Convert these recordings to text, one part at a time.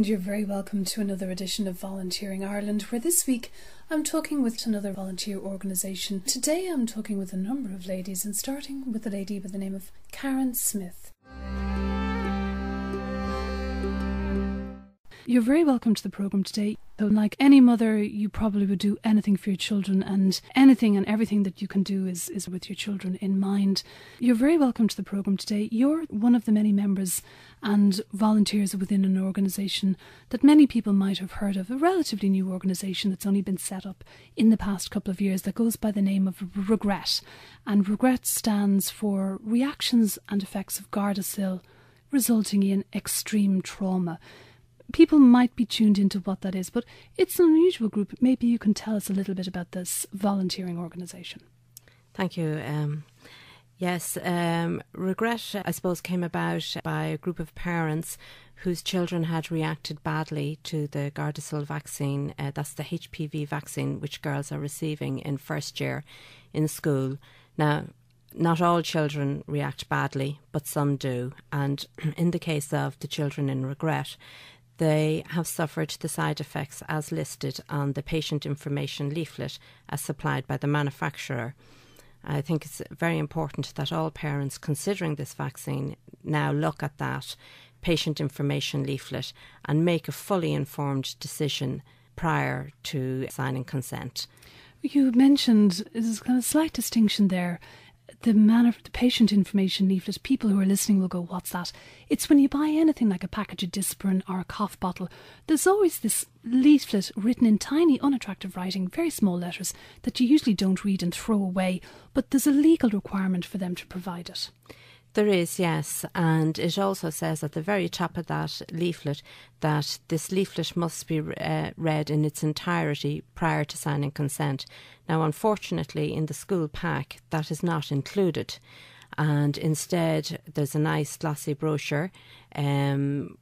And you're very welcome to another edition of Volunteering Ireland, where this week I'm talking with another volunteer organisation. Today I'm talking with a number of ladies, and starting with a lady by the name of Karen Smith. You're very welcome to the programme today. So like any mother, you probably would do anything for your children, and anything and everything that you can do is with your children in mind. You're very welcome to the programme today. You're one of the many members and volunteers within an organisation that many people might have heard of, a relatively new organisation that's only been set up in the past couple of years that goes by the name of REGRET. And REGRET stands for Reactions and Effects of Gardasil Resulting in Extreme Trauma. People might be tuned into what that is, but it's an unusual group. Maybe you can tell us a little bit about this volunteering organisation. Thank you. Yes, REGRET, I suppose, came about by a group of parents whose children had reacted badly to the Gardasil vaccine. That's the HPV vaccine which girls are receiving in first year in school. Now, not all children react badly, but some do. And in the case of the children in REGRET, they have suffered the side effects as listed on the patient information leaflet as supplied by the manufacturer. I think it's very important that all parents considering this vaccine now look at that patient information leaflet and make a fully informed decision prior to signing consent. You mentioned there's kind of a slight distinction there. The patient information leaflet, people who are listening will go, what's that? It's when you buy anything like a package of Dispirin or a cough bottle, there's always this leaflet written in tiny, unattractive writing, very small letters, that you usually don't read and throw away, but there's a legal requirement for them to provide it. There is, yes, and it also says at the very top of that leaflet that this leaflet must be read in its entirety prior to signing consent. Now, unfortunately, in the school pack, that is not included, and instead there's a nice glossy brochure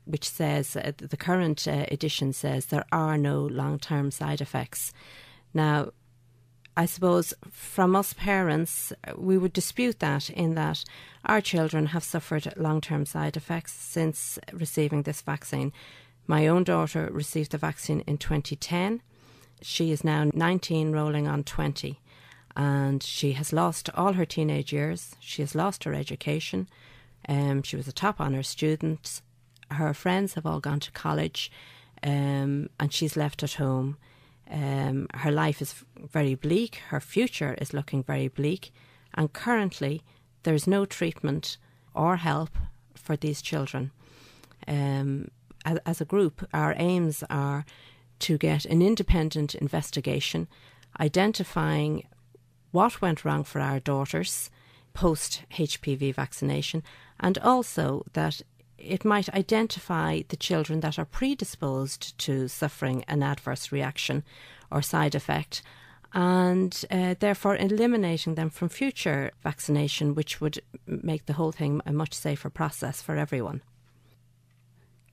which says, the current edition says, there are no long-term side effects. Now, I suppose from us parents, we would dispute that, in that our children have suffered long-term side effects since receiving this vaccine. My own daughter received the vaccine in 2010. She is now 19, rolling on 20, and she has lost all her teenage years. She has lost her education. She was a top honours student. Her friends have all gone to college, and she's left at home. Her life is very bleak, her future is looking very bleak, and currently there's no treatment or help for these children. As a group, our aims are to get an independent investigation identifying what went wrong for our daughters post-HPV vaccination, and also that it might identify the children that are predisposed to suffering an adverse reaction or side effect, and therefore eliminating them from future vaccination, which would make the whole thing a much safer process for everyone.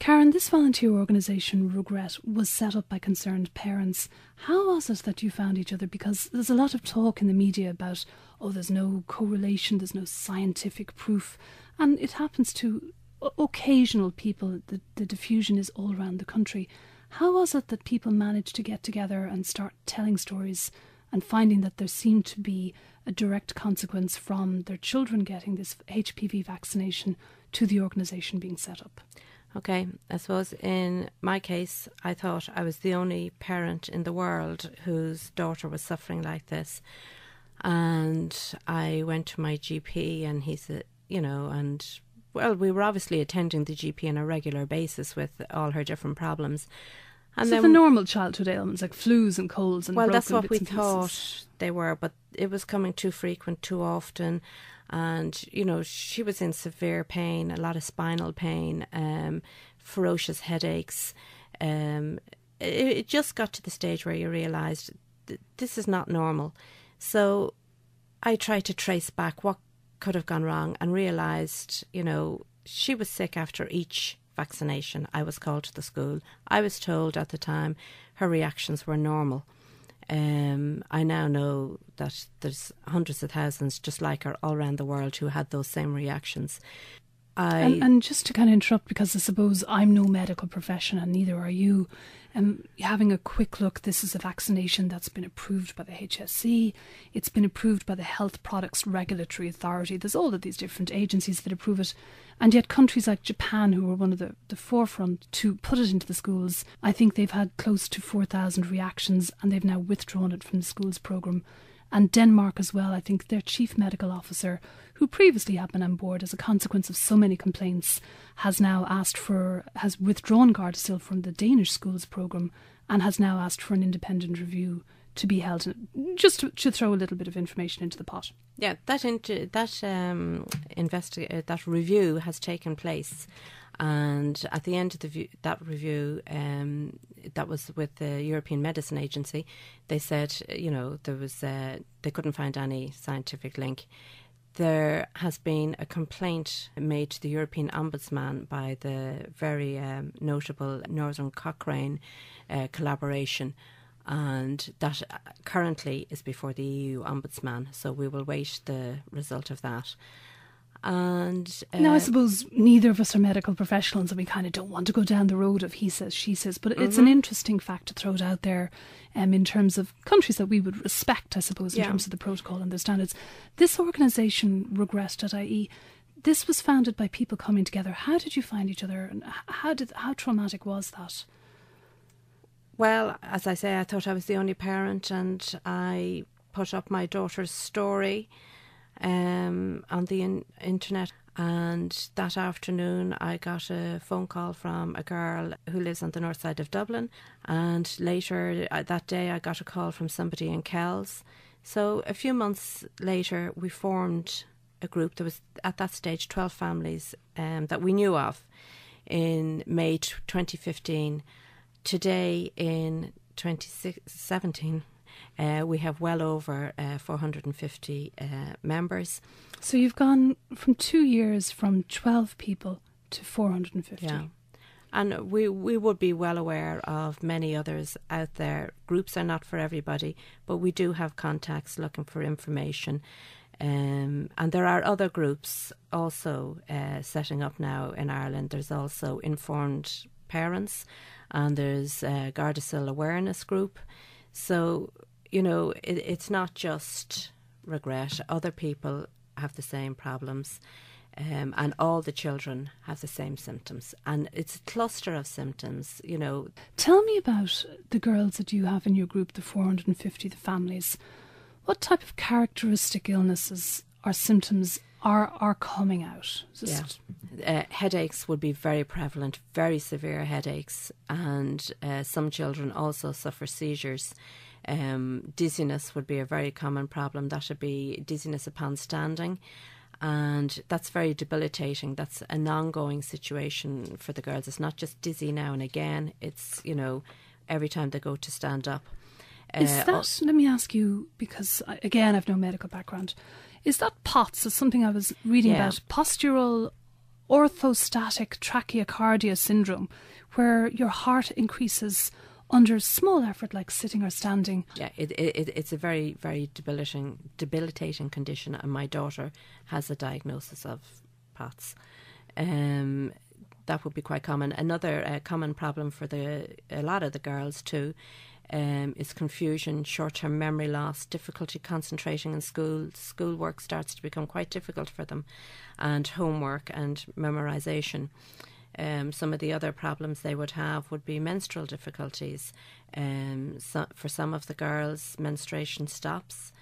Karen, this volunteer organisation, REGRET, was set up by concerned parents. How was it that you found each other? Because there's a lot of talk in the media about, there's no correlation, there's no scientific proof, and it happens to occasional people. The diffusion is all around the country. How was it that people managed to get together and start telling stories and finding that there seemed to be a direct consequence from their children getting this HPV vaccination to the organisation being set up? Okay, I suppose in my case, I thought I was the only parent in the world whose daughter was suffering like this. And I went to my GP, and he said, well, we were obviously attending the GP on a regular basis with all her different problems. And so then, the normal childhood ailments like flus and colds and broken that's what bits we and thought pieces. They were, but it was coming too frequent, too often. And, she was in severe pain, a lot of spinal pain, ferocious headaches. It just got to the stage where you realised this is not normal. So I tried to trace back what could have gone wrong and realised, she was sick after each vaccination. I was called to the school. I was told at the time her reactions were normal. I now know that there's hundreds of thousands just like her all around the world who had those same reactions. And just to kind of interrupt, because I suppose I'm no medical profession and neither are you, having a quick look, this is a vaccination that's been approved by the HSE, it's been approved by the Health Products Regulatory Authority, there's all of these different agencies that approve it, and yet countries like Japan, who were one of the forefront to put it into the schools, I think they've had close to 4,000 reactions and they've now withdrawn it from the schools programme. And Denmark as well, I think their chief medical officer, who previously had been on board as a consequence of so many complaints, has withdrawn Gardasil from the Danish schools programme and has now asked for an independent review to be held, just to throw a little bit of information into the pot. Yeah, that review has taken place. And at the end of that review, that was with the European Medicine Agency, they said, they couldn't find any scientific link. There has been a complaint made to the European Ombudsman by the very notable Northern Cochrane collaboration, and that currently is before the EU Ombudsman. So we will wait the result of that. And now I suppose neither of us are medical professionals and we kind of don't want to go down the road of he says, she says, but it's an interesting fact to throw it out there in terms of countries that we would respect, I suppose, in terms of the protocol and their standards. This organisation, REGRET.IE, this was founded by people coming together. How did you find each other and how traumatic was that? Well, as I say, I thought I was the only parent and I put up my daughter's story on the internet, and that afternoon I got a phone call from a girl who lives on the north side of Dublin, and later that day I got a call from somebody in Kells. So a few months later we formed a group. There was at that stage 12 families that we knew of in May 2015. Today in 2017 we have well over 450 members. So you've gone from 2 years from 12 people to 450. Yeah. And we would be well aware of many others out there. Groups are not for everybody, but we do have contacts looking for information. And there are other groups also setting up now in Ireland. There's also Informed Parents, and there's a Gardasil Awareness Group. So, it's not just regret. Other people have the same problems, and all the children have the same symptoms. And it's a cluster of symptoms, Tell me about the girls that you have in your group, the 450, the families. What type of characteristic illnesses or symptoms are coming out? Headaches would be very prevalent, very severe headaches, and some children also suffer seizures. Dizziness would be a very common problem. That would be dizziness upon standing, and that's very debilitating. That's an ongoing situation for the girls. It's not just dizzy now and again. It's, every time they go to stand up. Let me ask you, because again I've no medical background, is that POTS? Is something I was reading about, postural orthostatic tachycardia syndrome, where your heart increases under small effort like sitting or standing. Yeah, it's a very, very debilitating condition, and my daughter has a diagnosis of POTS. That would be quite common. Another common problem for a lot of the girls too is confusion, short-term memory loss, difficulty concentrating in school. Schoolwork starts to become quite difficult for them, and homework and memorisation. Some of the other problems they would have would be menstrual difficulties. For some of the girls, menstruation stops.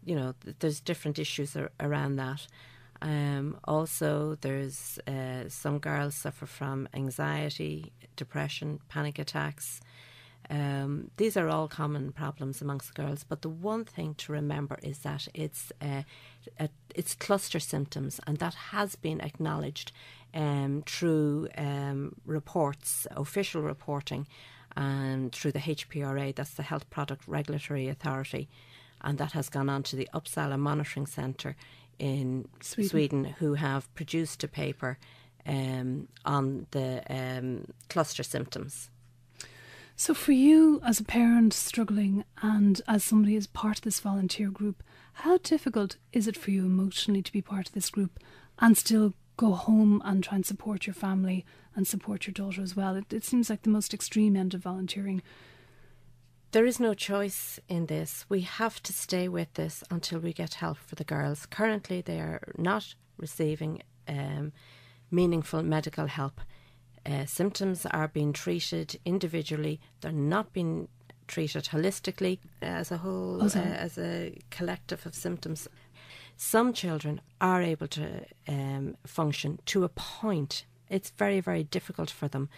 There's different issues around that. Also, there's some girls suffer from anxiety, depression, panic attacks. These are all common problems amongst the girls, but the one thing to remember is that it's cluster symptoms, and that has been acknowledged through reports, official reporting, and through the HPRA, that's the Health Product Regulatory Authority, and that has gone on to the Uppsala Monitoring Centre in Sweden, who have produced a paper on the cluster symptoms. So for you, as a parent struggling and as somebody as part of this volunteer group, how difficult is it for you emotionally to be part of this group and still go home and try and support your family and support your daughter as well. It seems like the most extreme end of volunteering. There is no choice in this. We have to stay with this until we get help for the girls. Currently, they are not receiving meaningful medical help. Symptoms are being treated individually. They're not being treated holistically as a whole, as a collective of symptoms. Some children are able to function to a point. It's very, very difficult for them.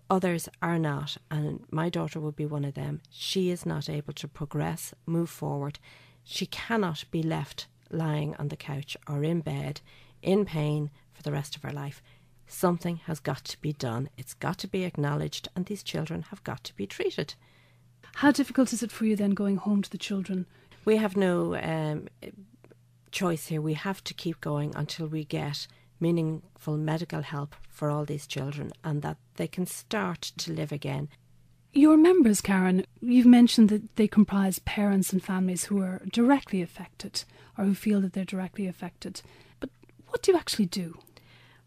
Others are not, and my daughter would be one of them. She is not able to progress, move forward. She cannot be left lying on the couch or in bed in pain for the rest of her life. Something has got to be done. It's got to be acknowledged, and these children have got to be treated. How difficult is it for you then going home to the children? We have no choice here. We have to keep going until we get meaningful medical help for all these children and that they can start to live again. Your members, Karen, you've mentioned that they comprise parents and families who are directly affected or who feel that they're directly affected. But what do you actually do?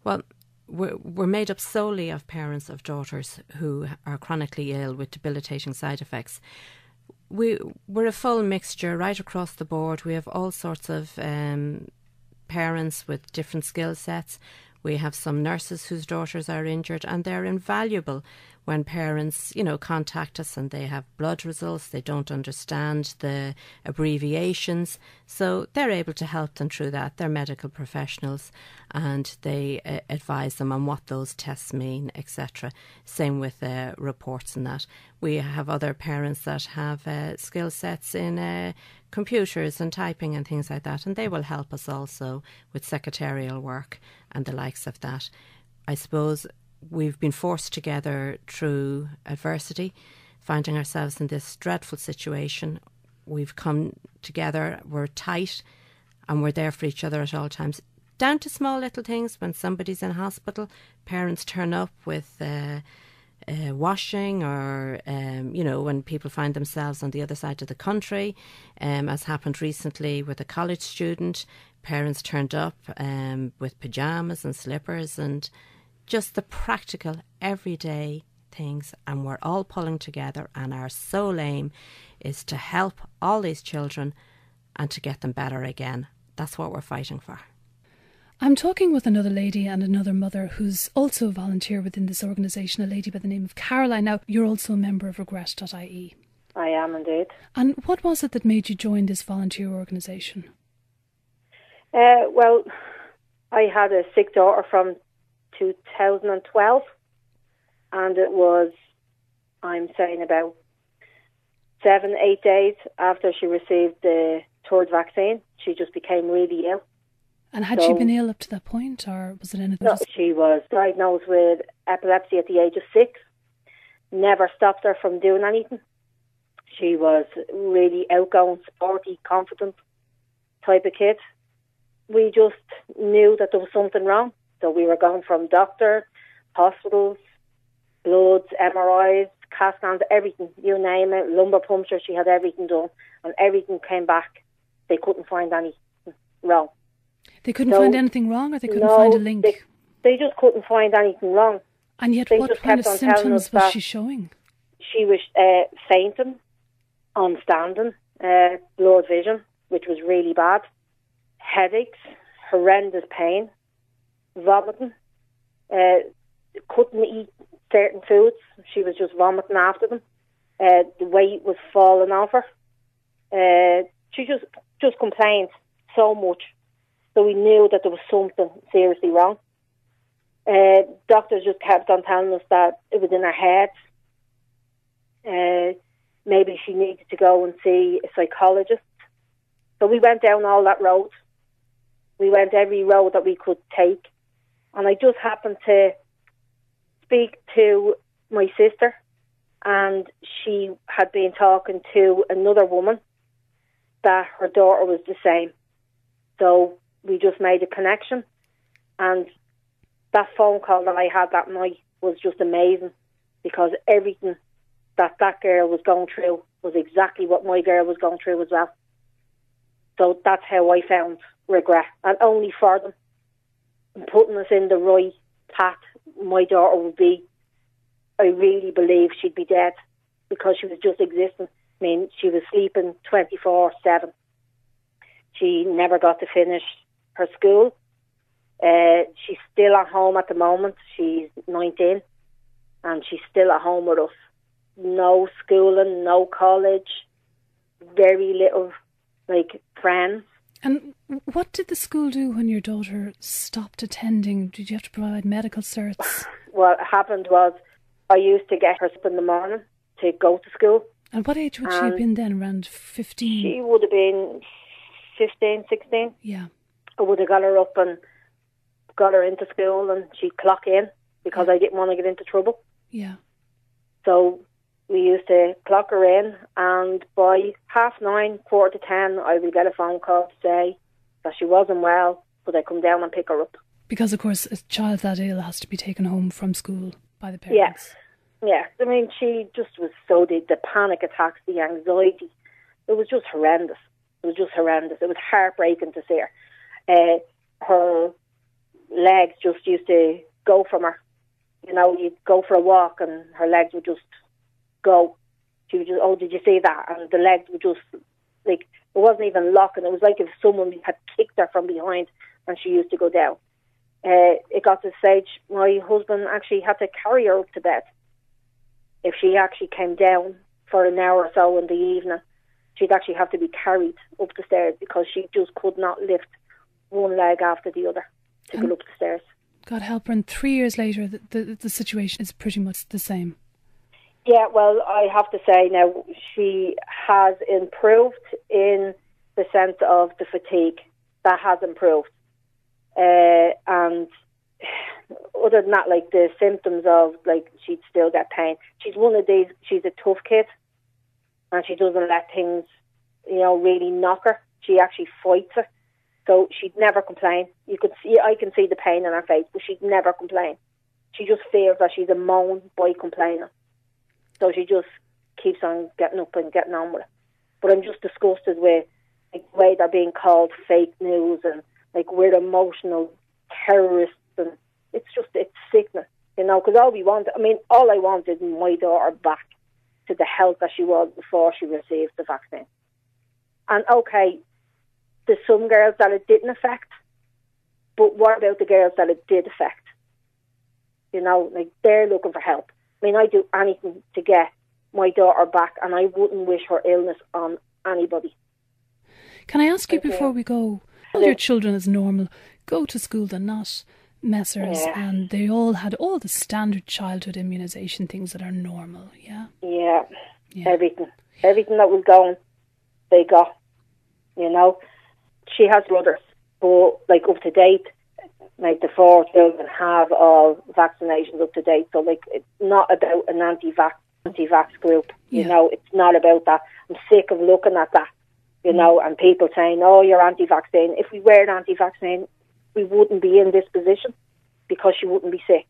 Well, we're made up solely of parents of daughters who are chronically ill with debilitating side effects. We're a full mixture right across the board. We have all sorts of parents with different skill sets. We have some nurses whose daughters are injured, and they're invaluable when parents, contact us and they have blood results. They don't understand the abbreviations, so they're able to help them through that. They're medical professionals, and they advise them on what those tests mean, etc. Same with reports and that. We have other parents that have skill sets in computers and typing and things like that, and they will help us also with secretarial work and the likes of that. I suppose we've been forced together through adversity, finding ourselves in this dreadful situation. We've come together, we're tight, and we're there for each other at all times. Down to small little things. When somebody's in hospital, parents turn up with washing, or when people find themselves on the other side of the country, as happened recently with a college student. Parents turned up with pyjamas and slippers and just the practical everyday things, and we're all pulling together, and our sole aim is to help all these children and to get them better again. That's what we're fighting for. I'm talking with another lady and another mother who's also a volunteer within this organisation, a lady by the name of Caroline. Now, you're also a member of REGRET.IE. I am indeed. And what was it that made you join this volunteer organisation? Well, I had a sick daughter from 2012, and it was, I'm saying, about 7-8 days after she received the third vaccine. She just became really ill. And had she been ill up to that point, or was it anything? No, she was diagnosed with epilepsy at the age of 6. Never stopped her from doing anything. She was really outgoing, sporty, confident type of kid. We just knew that there was something wrong. So we were going from doctors, hospitals, bloods, MRIs, CAT scans, everything, you name it, lumbar puncture. She had everything done, and everything came back. They couldn't find anything wrong. They couldn't find anything wrong, or they couldn't find a link? They just couldn't find anything wrong. And yet, what kind of symptoms was she showing? She was fainting, unstanding, blurred vision, which was really bad, headaches, horrendous pain, vomiting, couldn't eat certain foods. She was just vomiting after them. The weight was falling off her. She just complained so much. So we knew that there was something seriously wrong. Doctors just kept on telling us that it was in her head. Maybe she needed to go and see a psychologist. So we went down all that road. We went every road that we could take. And I just happened to speak to my sister, and she had been talking to another woman that her daughter was the same. So we just made a connection, and that phone call that I had that night was just amazing, because everything that girl was going through was exactly what my girl was going through as well. So that's how I found Regret, and only for them. putting us in the right path, my daughter would be, I really believe she'd be dead, because she was just existing. I mean, she was sleeping 24/7. She never got to finish her school. She's still at home at the moment. She's 19 and she's still at home with us. No schooling, no college, very little, friends. And what did the school do when your daughter stopped attending? Did you have to provide medical certs? What happened was, I used to get her up in the morning to go to school. And what age would she have been then? Around 15? She would have been 15, 16. Yeah. I would have got her up and got her into school, and she'd clock in, because I didn't want to get into trouble. Yeah. So we used to clock her in, and by 9:30, 9:45, I would get a phone call to say that she wasn't well, could I come down and pick her up? Because, of course, a child that ill has to be taken home from school by the parents. Yeah. I mean, she just was the panic attacks, the anxiety. It was just horrendous. It was heartbreaking to see her. Her legs just used to go from her. You know, you'd go for a walk and her legs would just go. She would just, oh, did you see that? And the legs would just, it wasn't even locking. It was like if someone had kicked her from behind and she used to go down. It got to the stage, my husband actually had to carry her up to bed. If she actually came down for an hour or so in the evening, she'd actually have to be carried up the stairs, because she just could not lift one leg after the other to go up the stairs. God help her. And 3 years later, the situation is pretty much the same. Yeah, well, I have to say now, she has improved in the sense of the fatigue. That has improved. And other than that, the symptoms of, she'd still get pain. She's one of these, she's a tough kid, and she doesn't let things, really knock her. She actually fights it. So she'd never complain. I can see the pain in her face, but she'd never complain. She just feels that she's a moan by complaining. So she just keeps on getting up and getting on with it. But I'm just disgusted with the way they're being called fake news, and we're emotional terrorists, and it's sickening, because all I want is my daughter back to the health that she was before she received the vaccine. And okay, there's some girls that it didn't affect, but what about the girls that it did affect? They're looking for help. I'd do anything to get my daughter back, and I wouldn't wish her illness on anybody. Can I ask you before we go, all your children as normal go to school, they're not messers, and they all had all the standard childhood immunisation things that are normal, yeah? Yeah. Everything that was going, they got, She has brothers, but up to date, the 4 children have all vaccinations up to date. So it's not about an anti-vax group. It's not about that. I'm sick of looking at that, and people saying, "Oh, you're anti-vaccine." If we weren't anti-vaccine, we wouldn't be in this position, because she wouldn't be sick.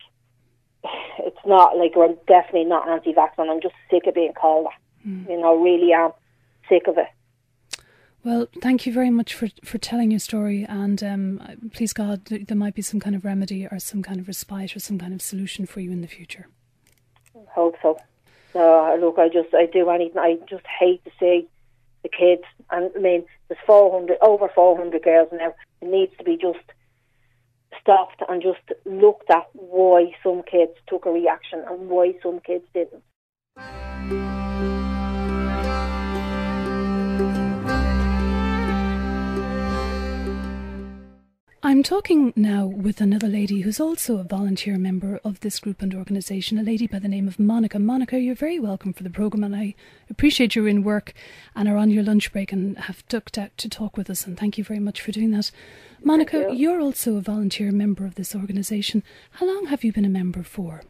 It's not we're definitely not anti-vax, and I'm just sick of being called that. Really am sick of it. Well, thank you very much for telling your story, and please God, there might be some kind of remedy or some kind of respite or some kind of solution for you in the future. I hope so. Look, I do anything. I just hate to see the kids, and there's over 400 girls now. It needs to be just stopped and just looked at why some kids took a reaction and why some kids didn't. I'm talking now with another lady who's also a volunteer member of this group and organisation, a lady by the name of Monica. Monica, you're very welcome for the programme, and I appreciate you're in work and are on your lunch break and have ducked out to talk with us, and thank you very much for doing that. Monica, you're also a volunteer member of this organisation. How long have you been a member for?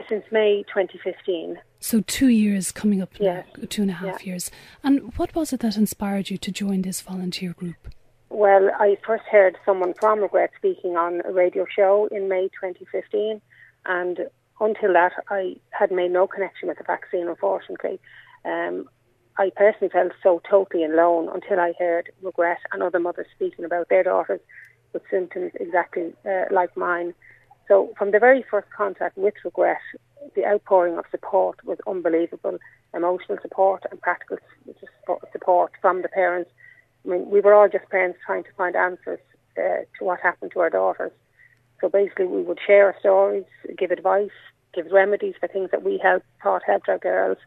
Since May 2015. So 2 years coming up now, 2.5 years. And what was it that inspired you to join this volunteer group? Well, I first heard someone from Regret speaking on a radio show in May 2015, and until that I had made no connection with the vaccine, unfortunately. I personally felt so totally alone until I heard Regret and other mothers speaking about their daughters with symptoms exactly like mine. So from the very first contact with Regret, the outpouring of support was unbelievable. Emotional support and practical support from the parents. I mean, we were all just parents trying to find answers to what happened to our daughters. So basically we would share our stories, give advice, give remedies for things that we thought helped our girls.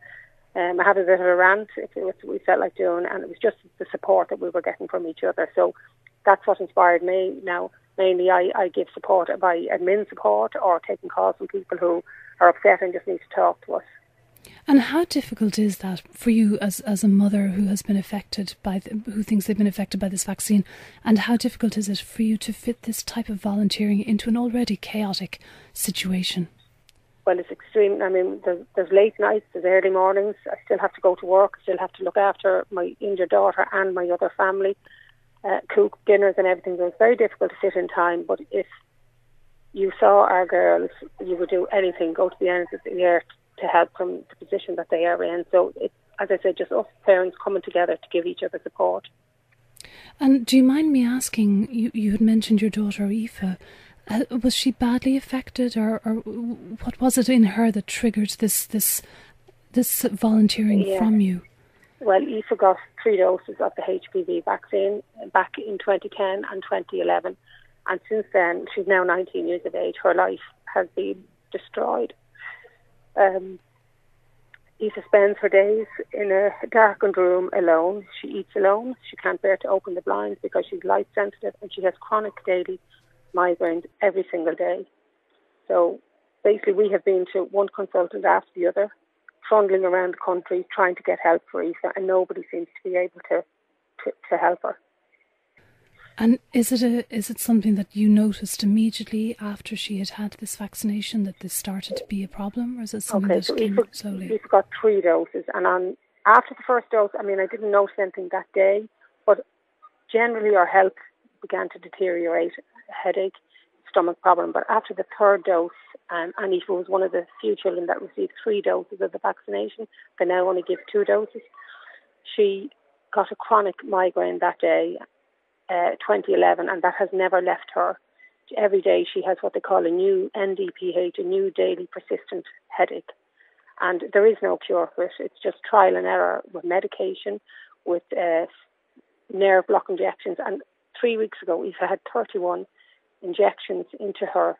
Have a bit of a rant if it was what we felt like doing, and it was just the support that we were getting from each other. So that's what inspired me. Now, mainly I give support by admin support or taking calls from people who are upset and just need to talk to us. And how difficult is that for you as a mother who has been affected who thinks they've been affected by this vaccine? And how difficult is it for you to fit this type of volunteering into an already chaotic situation? Well, it's extreme. I mean, there's late nights, there's early mornings. I still have to go to work. I still have to look after my injured daughter and my other family, cook dinners and everything. So it's very difficult to fit in time. But if you saw our girls, you would do anything, go to the ends of the earth to help them the position that they are in. So, as I said, just us parents coming together to give each other support. And do you mind me asking, you had mentioned your daughter Aoife. Was she badly affected, or what was it in her that triggered this volunteering from you? Well, Aoife got 3 doses of the HPV vaccine back in 2010 and 2011. And since then, she's now 19 years of age. Her life has been destroyed. Aoife spends her days in a darkened room alone. She eats alone. She can't bear to open the blinds because she's light sensitive, and she has chronic daily migraines every single day. So basically we have been to one consultant after the other, trundling around the country trying to get help for Aoife, and nobody seems to be able to help her. And is it something that you noticed immediately after she had this vaccination that this started to be a problem, or is it something that came slowly? Aoife got 3 doses, and after the first dose, I mean, I didn't notice anything that day, but generally our health began to deteriorate. Headache, stomach problem. But after the 3rd dose, and Aoife was one of the few children that received 3 doses of the vaccination. They now only give 2 doses. She got a chronic migraine that day, 2011, and that has never left her. Every day she has what they call a new NDPH, a new daily persistent headache. And there is no cure for it. It's just trial and error with medication, with nerve block injections. And 3 weeks ago, Aoife had 31 injections into her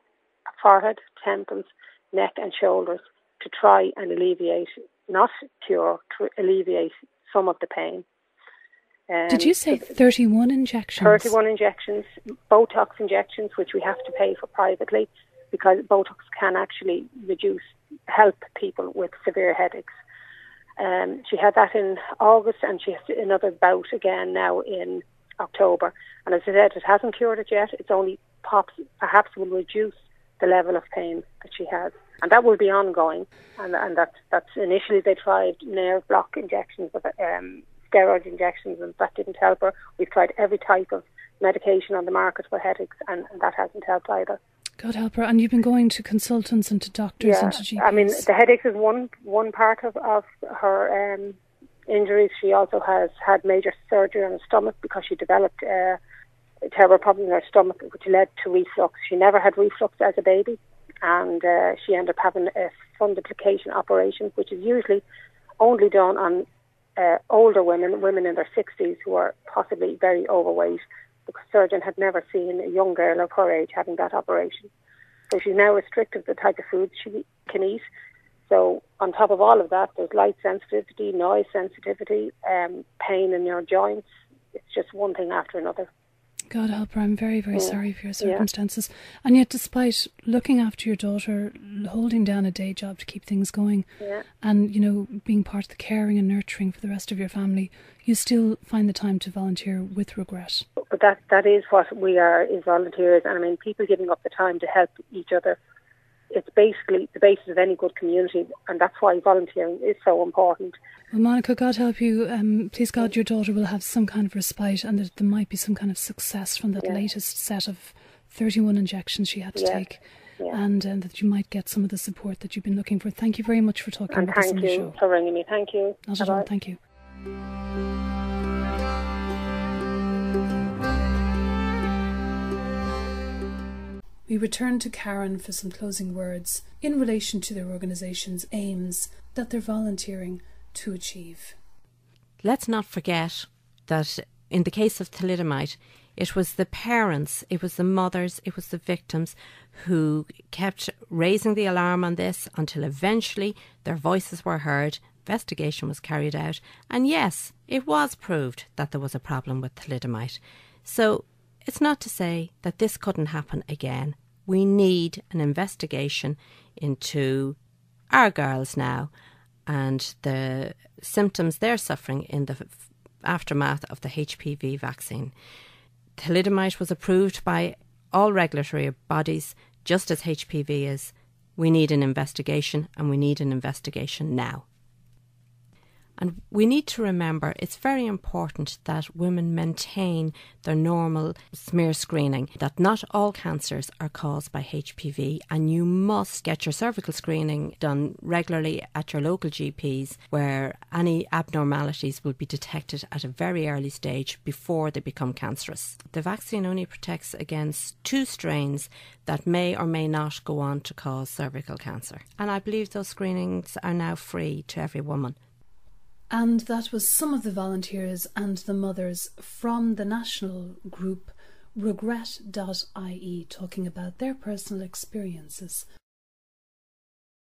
forehead, temples, neck and shoulders to try and alleviate, not cure, to alleviate some of the pain. Did you say 31 injections? 31 injections, Botox injections, which we have to pay for privately because Botox can actually help people with severe headaches. She had that in August, and she has another bout again now in October. And as I said, it hasn't cured it yet. It's only perhaps will reduce the level of pain that she has. And that will be ongoing. And that's initially they tried nerve block injections, steroid injections, and that didn't help her. We've tried every type of medication on the market for headaches, and that hasn't helped either. God help her. And you've been going to consultants and to doctors and to GPs. I mean, the headaches is one part of her injuries. She also has had major surgery on her stomach because she developed a terrible problem in her stomach, which led to reflux. She never had reflux as a baby, and she ended up having a fundoplication operation, which is usually only done on older women in their 60s who are possibly very overweight, because the surgeon had never seen a young girl of her age having that operation. So she's now restricted to the type of food she can eat. So on top of all of that, there's light sensitivity, noise sensitivity, pain in your joints. It's just one thing after another. God help her. I'm very, very sorry for your circumstances. And yet, despite looking after your daughter, holding down a day job to keep things going, and, being part of the caring and nurturing for the rest of your family, you still find the time to volunteer with Regret. But that is what we are, is volunteers. And I mean, people giving up the time to help each other. It's basically the basis of any good community, and that's why volunteering is so important. Well, Monica, God help you. Please God, your daughter will have some kind of respite, and that there might be some kind of success from that latest set of 31 injections she had to take, and that you might get some of the support that you've been looking for. Thank you very much for talking about this on the show. Thank you for ringing me. Thank you. Not at all. Thank you. We return to Karen for some closing words in relation to their organisation's aims that they're volunteering to achieve. Let's not forget that in the case of thalidomide, it was the parents, it was the mothers, it was the victims who kept raising the alarm on this until eventually their voices were heard, investigation was carried out, and yes, it was proved that there was a problem with thalidomide. So it's not to say that this couldn't happen again. We need an investigation into our girls now and the symptoms they're suffering in the aftermath of the HPV vaccine. Thalidomide was approved by all regulatory bodies, just as HPV is. We need an investigation, and we need an investigation now. And we need to remember it's very important that women maintain their normal smear screening, that not all cancers are caused by HPV, and you must get your cervical screening done regularly at your local GPs, where any abnormalities will be detected at a very early stage before they become cancerous. The vaccine only protects against 2 strains that may or may not go on to cause cervical cancer. And I believe those screenings are now free to every woman. And that was some of the volunteers and the mothers from the national group REGRET.IE talking about their personal experiences